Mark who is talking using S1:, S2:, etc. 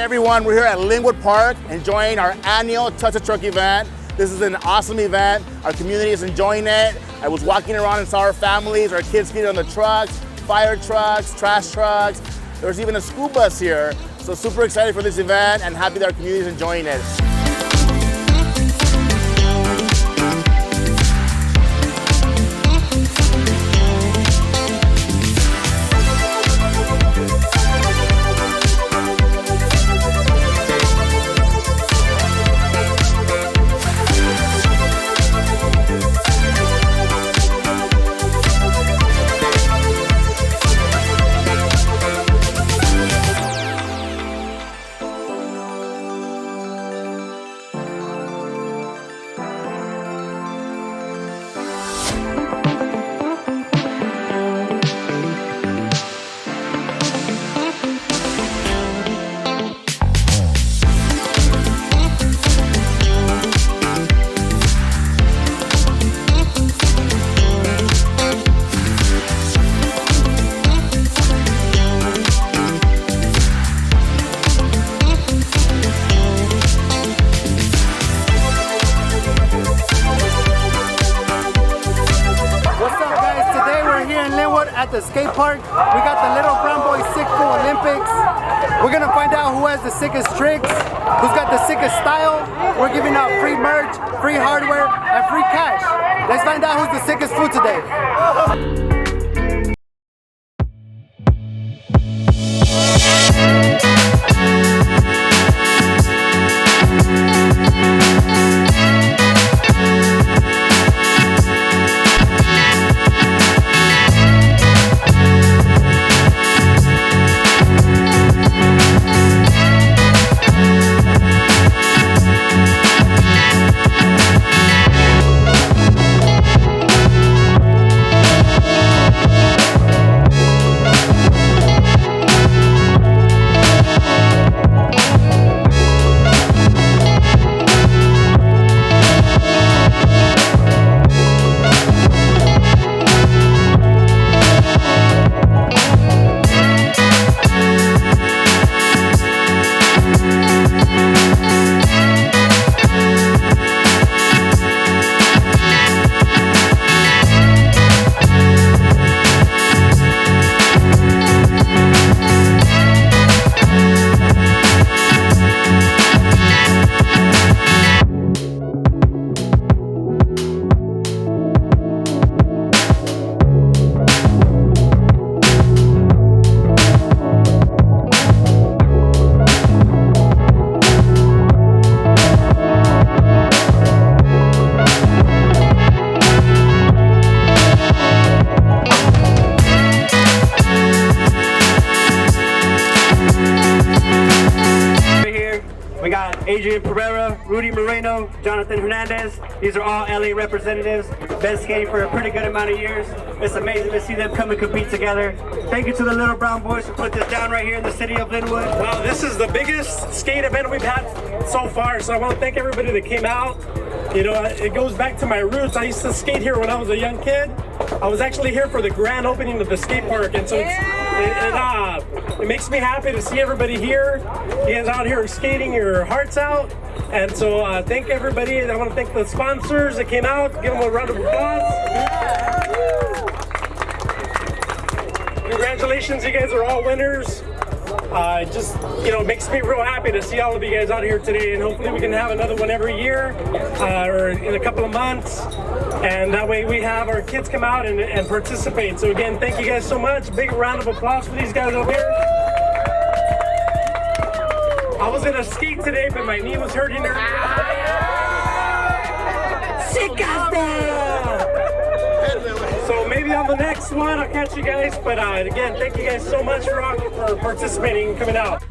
S1: everyone, we're here at Lynwood Park enjoying our annual Touch a Truck event. This is an awesome event. Our community is enjoying it. I was walking around and saw our families, our kids skating on the trucks, fire trucks, trash trucks. There's even a school bus here. So super excited for this event and happy that our community is enjoying it.
S2: At the skate park, we got the Little Brown Boy Sick Fool Olympics. We're gonna find out who has the sickest tricks, who's got the sickest style. We're giving out free merch, free hardware, and free cash. Let's find out who's the sickest fool today.
S3: We got Adrian Pereira, Rudy Moreno, Jonathan Hernandez. These are all LA representatives. Been skating for a pretty good amount of years. It's amazing to see them come and compete together. Thank you to the Little Brown Boys for putting this down right here in the city of Lynwood.
S4: Wow, this is the biggest skate event we've had so far, so I want to thank everybody that came out. You know, it goes back to my roots. I used to skate here when I was a young kid. I was actually here for the grand opening of the skate park, and so it makes me happy to see everybody here. You guys out here skating your hearts out. And so thank everybody. I want to thank the sponsors that came out. Give them a round of applause. Congratulations, you guys are all winners. It just, makes me real happy to see all of you guys out here today, and hopefully we can have another one every year or in a couple of months, and that way we have our kids come out and participate. So again, thank you guys so much. Big round of applause for these guys over here. I was gonna skate today, but my knee was hurting. So maybe on the next one I'll catch you guys, but again, thank you guys so much for participating and coming out.